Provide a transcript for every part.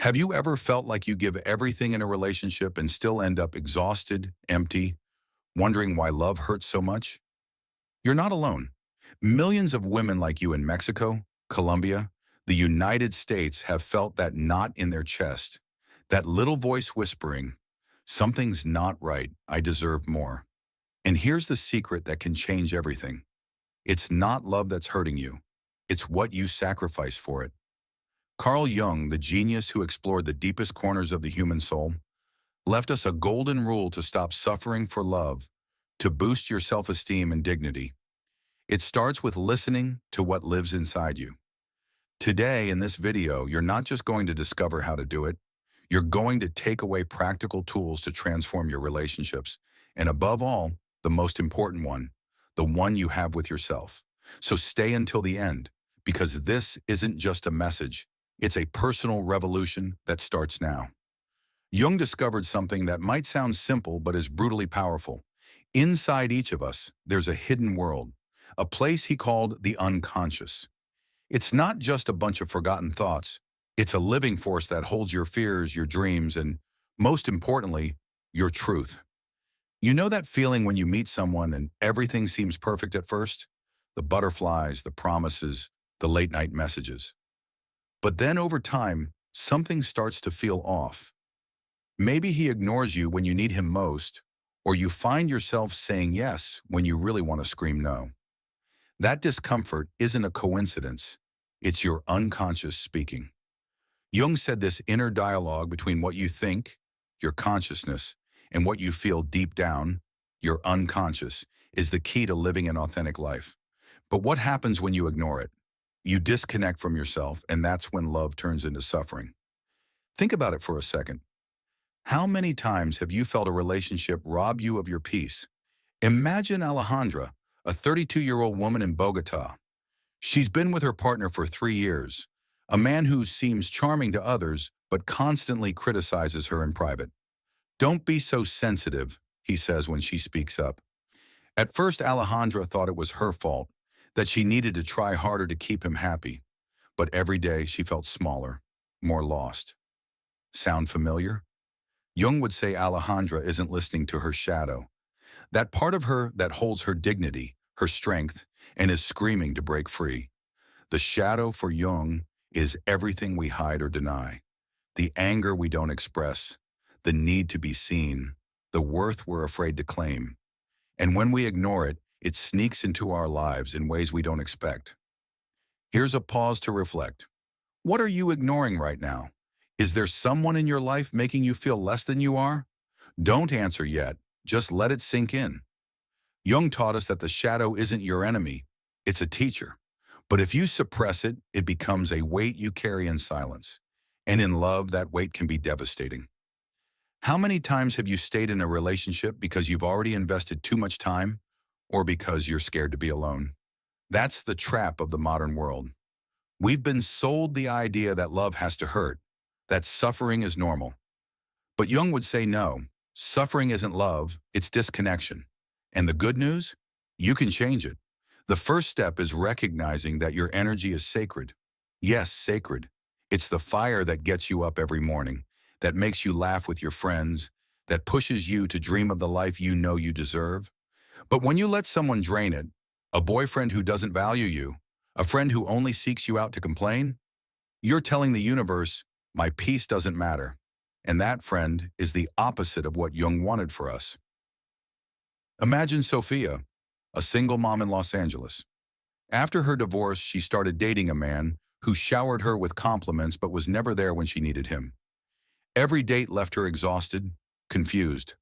Have you ever felt like you give everything in a relationship and still end up exhausted, empty, wondering why love hurts so much? You're not alone. Millions of women like you in Mexico, Colombia, the United States have felt that knot in their chest, that little voice whispering, something's not right, I deserve more. And here's the secret that can change everything. It's not love that's hurting you. It's what you sacrifice for it. Carl Jung, the genius who explored the deepest corners of the human soul, left us a golden rule to stop suffering for love, to boost your self-esteem and dignity. It starts with listening to what lives inside you. Today, in this video, you're not just going to discover how to do it, you're going to take away practical tools to transform your relationships, and above all, the most important one, the one you have with yourself. So stay until the end, because this isn't just a message, it's a personal revolution that starts now. Jung discovered something that might sound simple but is brutally powerful. Inside each of us, there's a hidden world, a place he called the unconscious. It's not just a bunch of forgotten thoughts. It's a living force that holds your fears, your dreams, and, most importantly, your truth. You know that feeling when you meet someone and everything seems perfect at first? The butterflies, the promises, the late-night messages. But then over time, something starts to feel off. Maybe he ignores you when you need him most, or you find yourself saying yes when you really want to scream no. That discomfort isn't a coincidence. It's your unconscious speaking. Jung said this inner dialogue between what you think, your consciousness, and what you feel deep down, your unconscious, is the key to living an authentic life. But what happens when you ignore it? You disconnect from yourself, and that's when love turns into suffering. Think about it for a second. How many times have you felt a relationship rob you of your peace? Imagine Alejandra, a 32-year-old woman in Bogota. She's been with her partner for 3 years, a man who seems charming to others but constantly criticizes her in private. "Don't be so sensitive," he says when she speaks up. At first, Alejandra thought it was her fault, that she needed to try harder to keep him happy. But every day she felt smaller, more lost. Sound familiar? Jung would say Alejandra isn't listening to her shadow, that part of her that holds her dignity, her strength, and is screaming to break free. The shadow for Jung is everything we hide or deny, the anger we don't express, the need to be seen, the worth we're afraid to claim. And when we ignore it, it sneaks into our lives in ways we don't expect. Here's a pause to reflect. What are you ignoring right now? Is there someone in your life making you feel less than you are? Don't answer yet. Just let it sink in. Jung taught us that the shadow isn't your enemy. It's a teacher. But if you suppress it, it becomes a weight you carry in silence. And in love, that weight can be devastating. How many times have you stayed in a relationship because you've already invested too much time, or because you're scared to be alone? That's the trap of the modern world. We've been sold the idea that love has to hurt, that suffering is normal. But Jung would say no, suffering isn't love, it's disconnection. And the good news? You can change it. The first step is recognizing that your energy is sacred. Yes, sacred. It's the fire that gets you up every morning, that makes you laugh with your friends, that pushes you to dream of the life you know you deserve. But when you let someone drain it, a boyfriend who doesn't value you, a friend who only seeks you out to complain, you're telling the universe, my peace doesn't matter. And that, friend, is the opposite of what Jung wanted for us. Imagine Sophia, a single mom in Los Angeles. After her divorce, she started dating a man who showered her with compliments but was never there when she needed him. Every date left her exhausted, confused,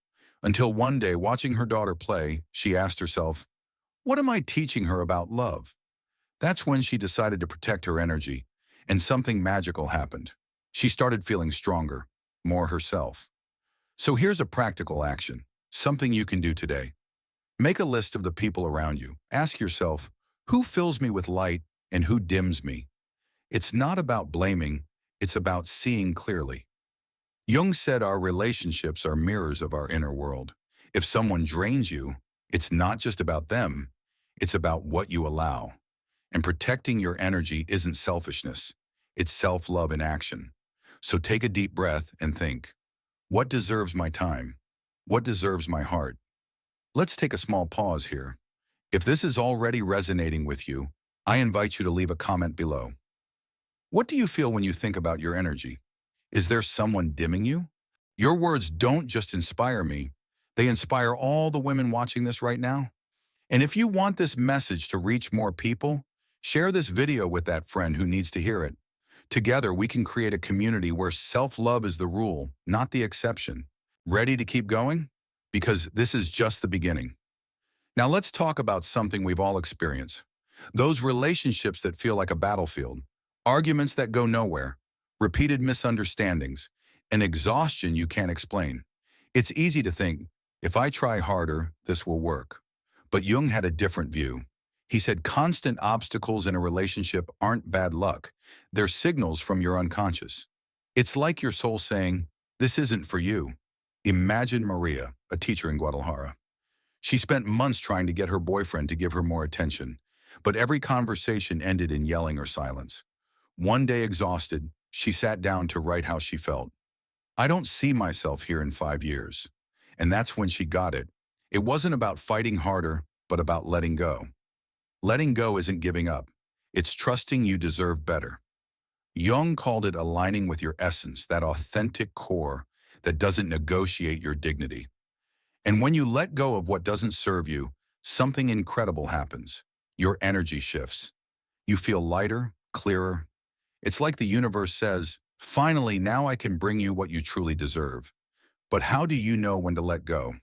until one day, watching her daughter play, she asked herself, what am I teaching her about love? That's when she decided to protect her energy, and something magical happened. She started feeling stronger, more herself. So here's a practical action, something you can do today. Make a list of the people around you. Ask yourself, who fills me with light and who dims me? It's not about blaming, it's about seeing clearly. Jung said our relationships are mirrors of our inner world. If someone drains you, it's not just about them, it's about what you allow. And protecting your energy isn't selfishness, it's self-love in action. So take a deep breath and think, what deserves my time? What deserves my heart? Let's take a small pause here. If this is already resonating with you, I invite you to leave a comment below. What do you feel when you think about your energy? Is there someone dimming you? Your words don't just inspire me, they inspire all the women watching this right now. And if you want this message to reach more people, share this video with that friend who needs to hear it. Together, we can create a community where self-love is the rule, not the exception. Ready to keep going? Because this is just the beginning. Now let's talk about something we've all experienced. Those relationships that feel like a battlefield, arguments that go nowhere, repeated misunderstandings, and exhaustion you can't explain. It's easy to think, if I try harder, this will work. But Jung had a different view. He said constant obstacles in a relationship aren't bad luck. They're signals from your unconscious. It's like your soul saying, this isn't for you. Imagine Maria, a teacher in Guadalajara. She spent months trying to get her boyfriend to give her more attention, but every conversation ended in yelling or silence. One day exhausted, she sat down to write how she felt. I don't see myself here in 5 years. And that's when she got it. It wasn't about fighting harder, but about letting go. Letting go isn't giving up. It's trusting you deserve better. Jung called it aligning with your essence, that authentic core that doesn't negotiate your dignity. And when you let go of what doesn't serve you, something incredible happens. Your energy shifts. You feel lighter, clearer. It's like the universe says, finally, now I can bring you what you truly deserve. But how do you know when to let go?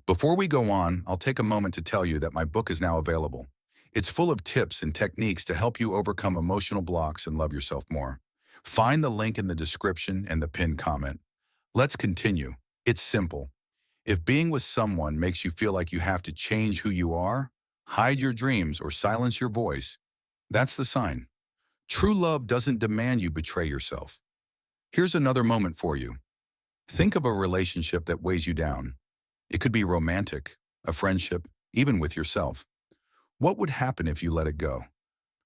Before we go on, I'll take a moment to tell you that my book is now available. It's full of tips and techniques to help you overcome emotional blocks and love yourself more. Find the link in the description and the pinned comment. Let's continue. It's simple. If being with someone makes you feel like you have to change who you are, hide your dreams, or silence your voice, that's the sign. True love doesn't demand you betray yourself. Here's another moment for you. Think of a relationship that weighs you down. It could be romantic, a friendship, even with yourself. What would happen if you let it go?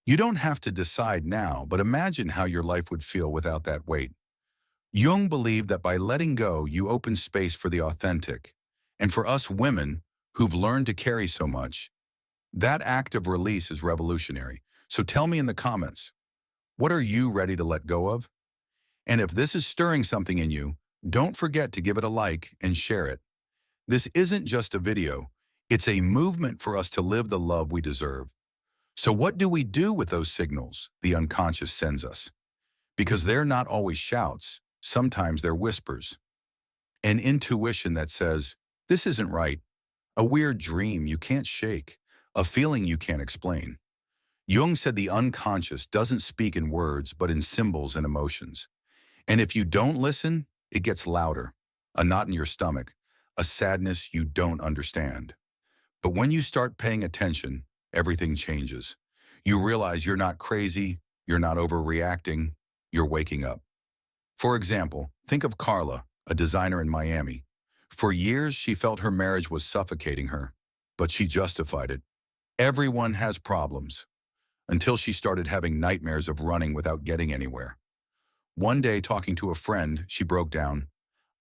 You don't have to decide now, but imagine how your life would feel without that weight. Jung believed that by letting go, you open space for the authentic. And for us women, who've learned to carry so much, that act of release is revolutionary. So tell me in the comments, what are you ready to let go of? And if this is stirring something in you, don't forget to give it a like and share it. This isn't just a video, it's a movement for us to live the love we deserve. So what do we do with those signals the unconscious sends us? Because they're not always shouts, sometimes they're whispers. An intuition that says, this isn't right. A weird dream you can't shake. A feeling you can't explain. Jung said the unconscious doesn't speak in words, but in symbols and emotions. And if you don't listen, it gets louder. A knot in your stomach, a sadness you don't understand. But when you start paying attention, everything changes. You realize you're not crazy, you're not overreacting, you're waking up. For example, think of Carla, a designer in Miami. For years, she felt her marriage was suffocating her, but she justified it. Everyone has problems, until she started having nightmares of running without getting anywhere. One day, talking to a friend, she broke down.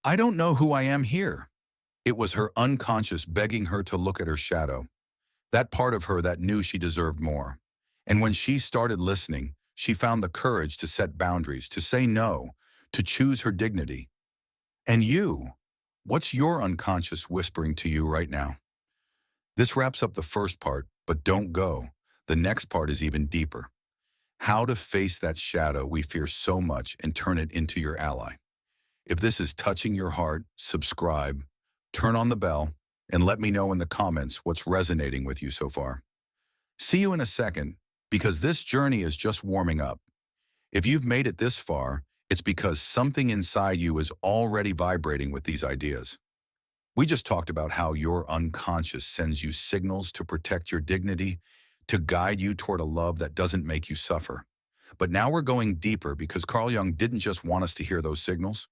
I don't know who I am here. It was her unconscious begging her to look at her shadow, that part of her that knew she deserved more. And when she started listening, she found the courage to set boundaries, to say no, to choose her dignity. And you, what's your unconscious whispering to you right now? This wraps up the first part, but don't go. The next part is even deeper. How to face that shadow we fear so much and turn it into your ally. If this is touching your heart, subscribe, turn on the bell, and let me know in the comments what's resonating with you so far. See you in a second, because this journey is just warming up. If you've made it this far, it's because something inside you is already vibrating with these ideas. We just talked about how your unconscious sends you signals to protect your dignity, to guide you toward a love that doesn't make you suffer. But now we're going deeper because Carl Jung didn't just want us to hear those signals.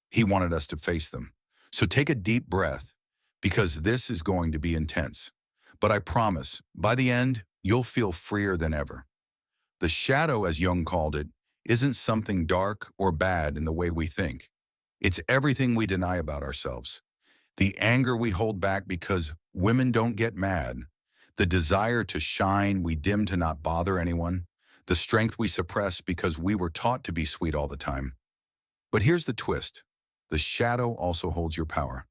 He wanted us to face them. So take a deep breath, because this is going to be intense. But I promise, by the end, you'll feel freer than ever. The shadow, as Jung called it, isn't something dark or bad in the way we think. It's everything we deny about ourselves. The anger we hold back because women don't get mad, the desire to shine we dim to not bother anyone, the strength we suppress because we were taught to be sweet all the time. But here's the twist. The shadow also holds your power.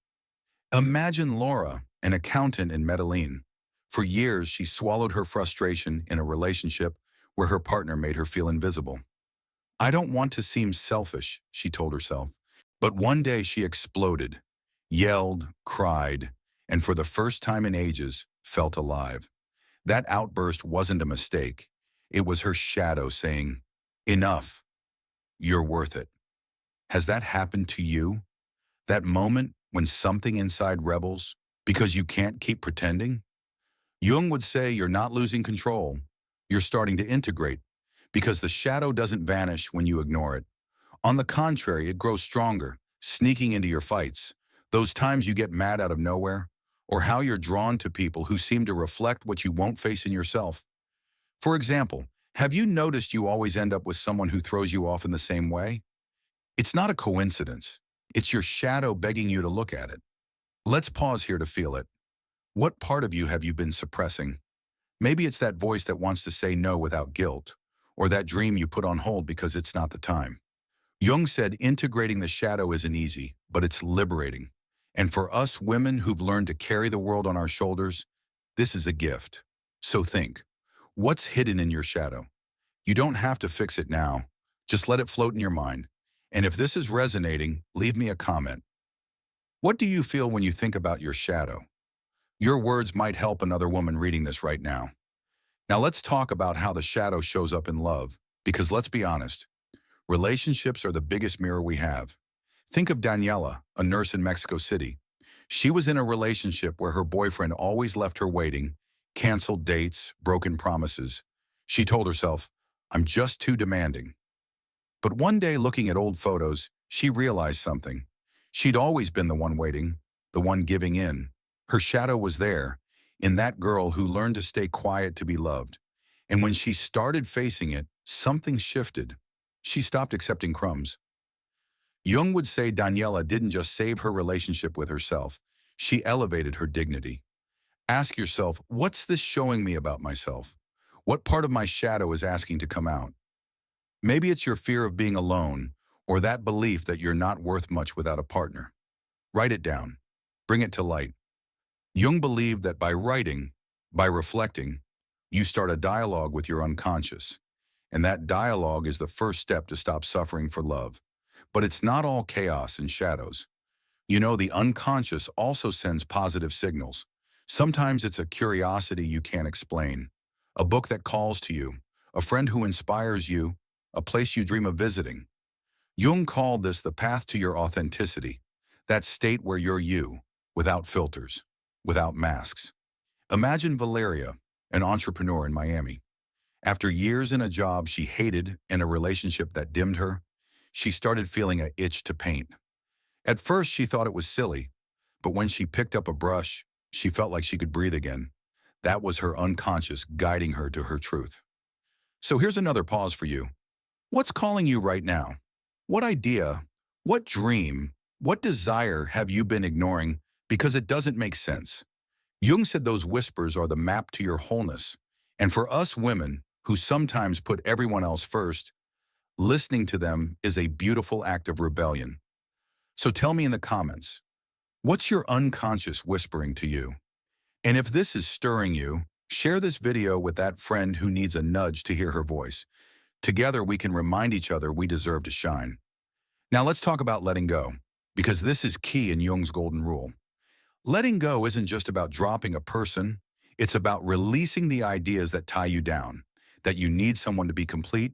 Imagine Laura, an accountant in Medellin. For years, she swallowed her frustration in a relationship where her partner made her feel invisible. I don't want to seem selfish, she told herself. But one day she exploded, yelled, cried, and for the first time in ages, felt alive. That outburst wasn't a mistake. It was her shadow saying, "Enough, you're worth it." Has that happened to you? That moment when something inside rebels because you can't keep pretending? Jung would say you're not losing control. You're starting to integrate because the shadow doesn't vanish when you ignore it. On the contrary, it grows stronger, sneaking into your fights, those times you get mad out of nowhere, or how you're drawn to people who seem to reflect what you won't face in yourself. For example, have you noticed you always end up with someone who throws you off in the same way? It's not a coincidence. It's your shadow begging you to look at it. Let's pause here to feel it. What part of you have you been suppressing? Maybe it's that voice that wants to say no without guilt, or that dream you put on hold because it's not the time. Jung said integrating the shadow isn't easy, but it's liberating. And for us women who've learned to carry the world on our shoulders, this is a gift. So think, what's hidden in your shadow? You don't have to fix it now. Just let it float in your mind. And if this is resonating, leave me a comment. What do you feel when you think about your shadow? Your words might help another woman reading this right now. Now let's talk about how the shadow shows up in love, because let's be honest, relationships are the biggest mirror we have. Think of Daniela, a nurse in Mexico City. She was in a relationship where her boyfriend always left her waiting, canceled dates, broken promises. She told herself, "I'm just too demanding." But one day, looking at old photos, she realized something. She'd always been the one waiting, the one giving in. Her shadow was there, in that girl who learned to stay quiet to be loved. And when she started facing it, something shifted. She stopped accepting crumbs. Jung would say Daniela didn't just save her relationship with herself, she elevated her dignity. Ask yourself, what's this showing me about myself? What part of my shadow is asking to come out? Maybe it's your fear of being alone, or that belief that you're not worth much without a partner. Write it down. Bring it to light. Jung believed that by writing, by reflecting, you start a dialogue with your unconscious. And that dialogue is the first step to stop suffering for love. But it's not all chaos and shadows. You know, the unconscious also sends positive signals. Sometimes it's a curiosity you can't explain, a book that calls to you, a friend who inspires you, a place you dream of visiting. Jung called this the path to your authenticity, that state where you're you, without filters, without masks. Imagine Valeria, an entrepreneur in Miami. After years in a job she hated and a relationship that dimmed her, she started feeling an itch to paint. At first she thought it was silly, but when she picked up a brush, she felt like she could breathe again. That was her unconscious guiding her to her truth. So here's another pause for you. What's calling you right now? What idea, what dream, what desire have you been ignoring because it doesn't make sense? Jung said those whispers are the map to your wholeness. And for us women, who sometimes put everyone else first, listening to them is a beautiful act of rebellion. So tell me in the comments, what's your unconscious whispering to you? And if this is stirring you, share this video with that friend who needs a nudge to hear her voice. Together we can remind each other we deserve to shine. Now let's talk about letting go, because this is key in Jung's golden rule. Letting go isn't just about dropping a person, it's about releasing the ideas that tie you down, that you need someone to be complete,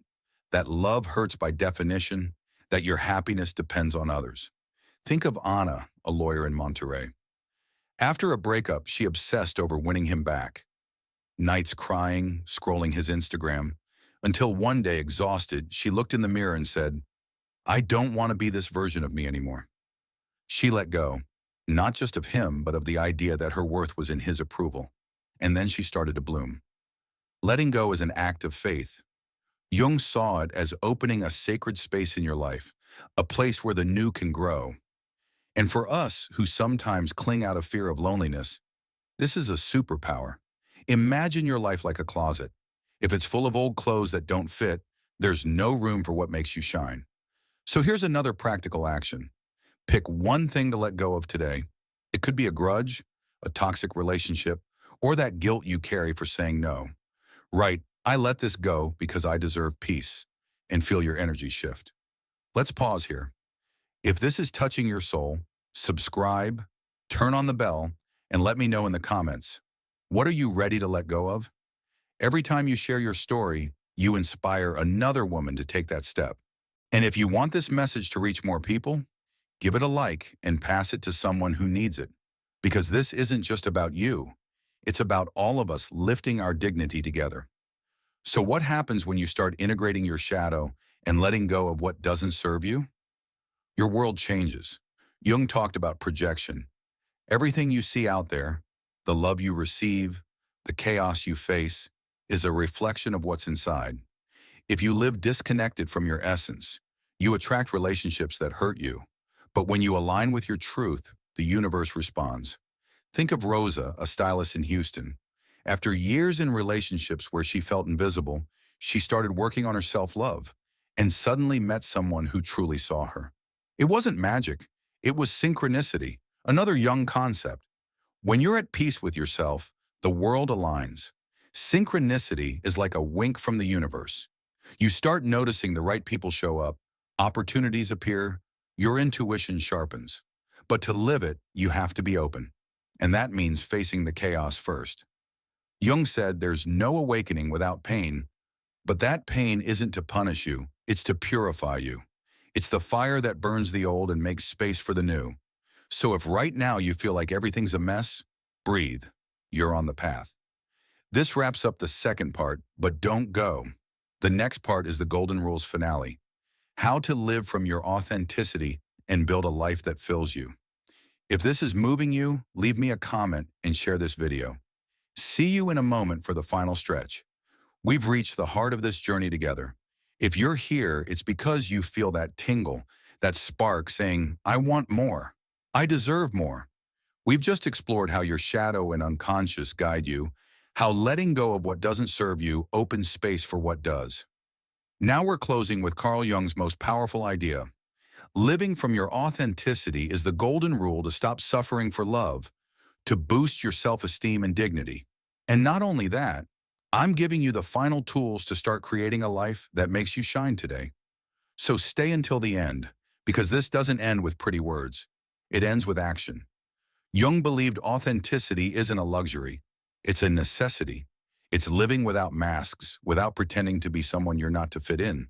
that love hurts by definition, that your happiness depends on others. Think of Anna, a lawyer in Monterey. After a breakup, she obsessed over winning him back. Nights crying, scrolling his Instagram, until one day, exhausted, she looked in the mirror and said, "I don't want to be this version of me anymore." She let go, not just of him, but of the idea that her worth was in his approval. And then she started to bloom. Letting go is an act of faith. Jung saw it as opening a sacred space in your life, a place where the new can grow. And for us, who sometimes cling out of fear of loneliness, this is a superpower. Imagine your life like a closet. If it's full of old clothes that don't fit, there's no room for what makes you shine. So here's another practical action. Pick one thing to let go of today. It could be a grudge, a toxic relationship, or that guilt you carry for saying no. Right, I let this go because I deserve peace, and feel your energy shift. Let's pause here. If this is touching your soul, subscribe, turn on the bell, and let me know in the comments. What are you ready to let go of? Every time you share your story, you inspire another woman to take that step. And if you want this message to reach more people, give it a like and pass it to someone who needs it. Because this isn't just about you. It's about all of us lifting our dignity together. So what happens when you start integrating your shadow and letting go of what doesn't serve you? Your world changes. Jung talked about projection. Everything you see out there, the love you receive, the chaos you face, is a reflection of what's inside. If you live disconnected from your essence, you attract relationships that hurt you. But when you align with your truth, the universe responds. Think of Rosa, a stylist in Houston. After years in relationships where she felt invisible, she started working on her self-love and suddenly met someone who truly saw her. It wasn't magic. It was synchronicity, another Jung concept. When you're at peace with yourself, the world aligns. Synchronicity is like a wink from the universe. You start noticing the right people show up, opportunities appear, your intuition sharpens. But to live it, you have to be open. And that means facing the chaos first. Jung said there's no awakening without pain, but that pain isn't to punish you, it's to purify you. It's the fire that burns the old and makes space for the new. So if right now you feel like everything's a mess, breathe. You're on the path. This wraps up the second part, but don't go. The next part is the Golden Rules finale. How to live from your authenticity and build a life that fills you. If this is moving you, leave me a comment and share this video. See you in a moment for the final stretch. We've reached the heart of this journey together. If you're here, it's because you feel that tingle, that spark saying, I want more. I deserve more. We've just explored how your shadow and unconscious guide you, how letting go of what doesn't serve you opens space for what does. Now we're closing with Carl Jung's most powerful idea. Living from your authenticity is the golden rule to stop suffering for love, to boost your self-esteem and dignity. And not only that, I'm giving you the final tools to start creating a life that makes you shine today. So stay until the end, because this doesn't end with pretty words. It ends with action. Jung believed authenticity isn't a luxury. It's a necessity. It's living without masks, without pretending to be someone you're not to fit in.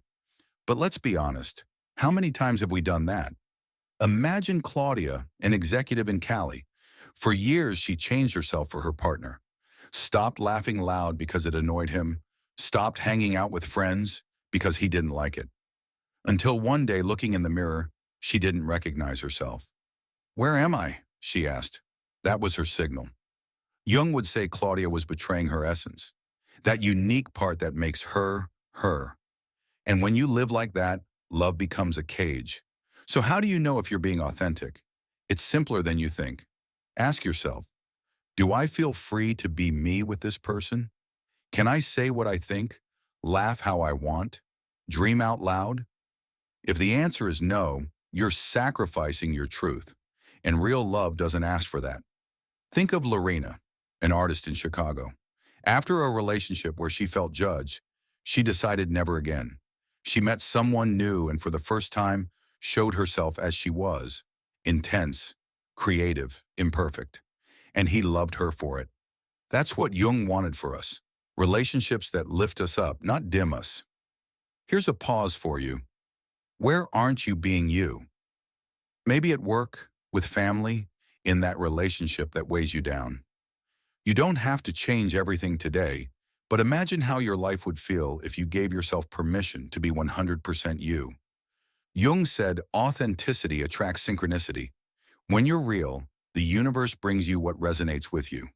But let's be honest. How many times have we done that? Imagine Claudia, an executive in Cali. For years, she changed herself for her partner. Stopped laughing loud because it annoyed him. Stopped hanging out with friends because he didn't like it. Until one day, looking in the mirror, she didn't recognize herself. Where am I? She asked. That was her signal. Jung would say Claudia was betraying her essence, that unique part that makes her, her. And when you live like that, love becomes a cage. So how do you know if you're being authentic? It's simpler than you think. Ask yourself, do I feel free to be me with this person? Can I say what I think, laugh how I want, dream out loud? If the answer is no, you're sacrificing your truth. And real love doesn't ask for that. Think of Lorena, an artist in Chicago. After a relationship where she felt judged, she decided never again. She met someone new and for the first time showed herself as she was, intense, creative, imperfect. And he loved her for it. That's what Jung wanted for us. Relationships that lift us up, not dim us. Here's a pause for you. Where aren't you being you? Maybe at work, with family, in that relationship that weighs you down. You don't have to change everything today, but imagine how your life would feel if you gave yourself permission to be 100% you. Jung said authenticity attracts synchronicity. When you're real, the universe brings you what resonates with you.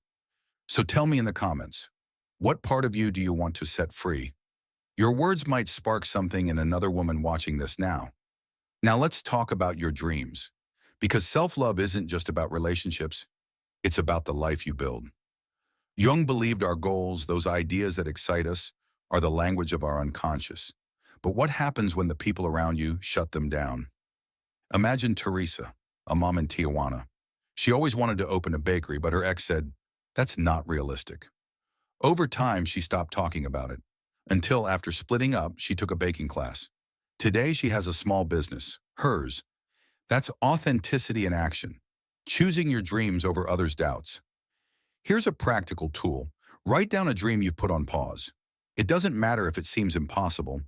So tell me in the comments, what part of you do you want to set free? Your words might spark something in another woman watching this now. Now let's talk about your dreams. Because self-love isn't just about relationships, it's about the life you build. Jung believed our goals, those ideas that excite us, are the language of our unconscious. But what happens when the people around you shut them down? Imagine Teresa, a mom in Tijuana. She always wanted to open a bakery, but her ex said, "That's not realistic." Over time, she stopped talking about it. Until after splitting up, she took a baking class. Today, she has a small business, hers. That's authenticity in action, choosing your dreams over others' doubts. Here's a practical tool. Write down a dream you've put on pause. It doesn't matter if it seems impossible.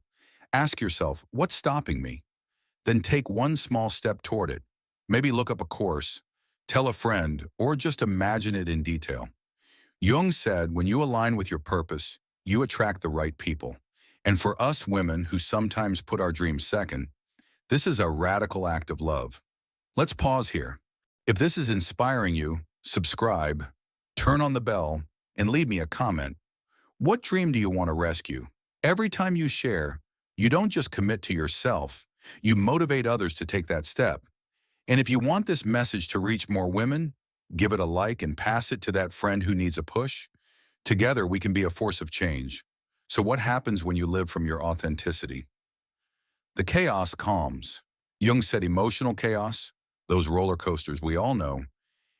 Ask yourself, what's stopping me? Then take one small step toward it. Maybe look up a course, tell a friend, or just imagine it in detail. Jung said, when you align with your purpose, you attract the right people. And for us women who sometimes put our dreams second, this is a radical act of love. Let's pause here. If this is inspiring you, subscribe, turn on the bell, and leave me a comment. What dream do you want to rescue? Every time you share, you don't just commit to yourself, you motivate others to take that step. And if you want this message to reach more women, give it a like and pass it to that friend who needs a push. Together, we can be a force of change. So what happens when you live from your authenticity? The chaos calms. Jung said emotional chaos, those roller coasters we all know,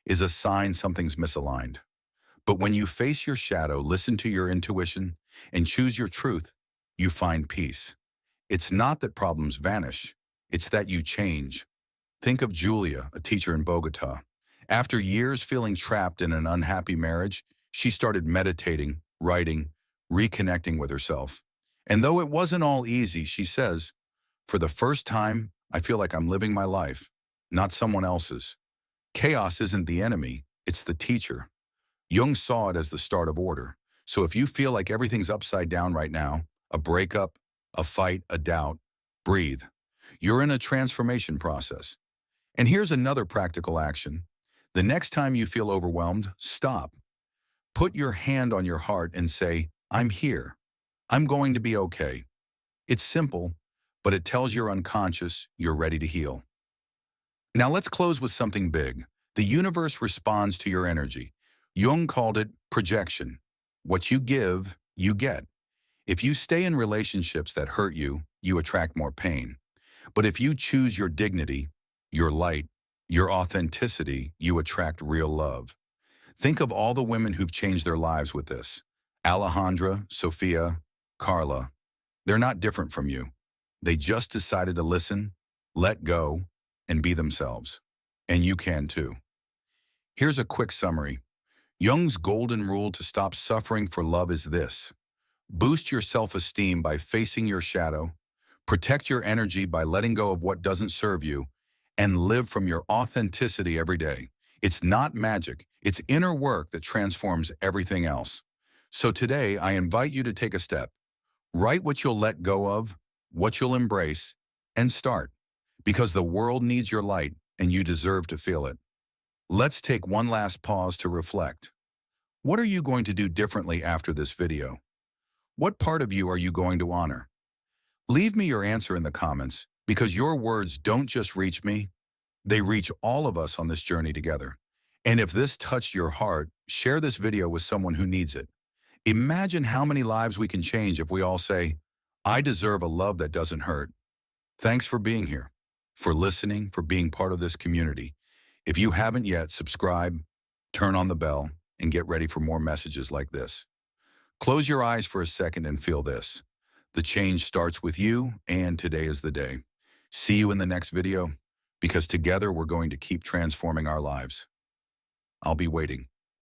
is a sign something's misaligned. But when you face your shadow, listen to your intuition, and choose your truth, you find peace. It's not that problems vanish, it's that you change. Think of Julia, a teacher in Bogota. After years feeling trapped in an unhappy marriage, she started meditating, writing, reconnecting with herself. And though it wasn't all easy, she says, "For the first time, I feel like I'm living my life, not someone else's." Chaos isn't the enemy, it's the teacher. Jung saw it as the start of order. So if you feel like everything's upside down right now, a breakup, a fight, a doubt, breathe. You're in a transformation process. And here's another practical action. The next time you feel overwhelmed, stop. Put your hand on your heart and say, "I'm here. I'm going to be okay." It's simple, but it tells your unconscious you're ready to heal. Now let's close with something big. The universe responds to your energy. Jung called it projection. What you give, you get. If you stay in relationships that hurt you, you attract more pain. But if you choose your dignity, your light, your authenticity, you attract real love. Think of all the women who've changed their lives with this. Alejandra, Sophia, Carla. They're not different from you. They just decided to listen, let go, and be themselves. And you can too. Here's a quick summary. Jung's golden rule to stop suffering for love is this. Boost your self-esteem by facing your shadow, protect your energy by letting go of what doesn't serve you, and live from your authenticity every day. It's not magic, it's inner work that transforms everything else. So today, I invite you to take a step. Write what you'll let go of, what you'll embrace, and start. Because the world needs your light, and you deserve to feel it. Let's take one last pause to reflect. What are you going to do differently after this video? What part of you are you going to honor? Leave me your answer in the comments, because your words don't just reach me, they reach all of us on this journey together. And if this touched your heart, share this video with someone who needs it. Imagine how many lives we can change if we all say, "I deserve a love that doesn't hurt." Thanks for being here, for listening, for being part of this community. If you haven't yet, subscribe, turn on the bell, and get ready for more messages like this. Close your eyes for a second and feel this. The change starts with you, and today is the day. See you in the next video, because together we're going to keep transforming our lives. I'll be waiting.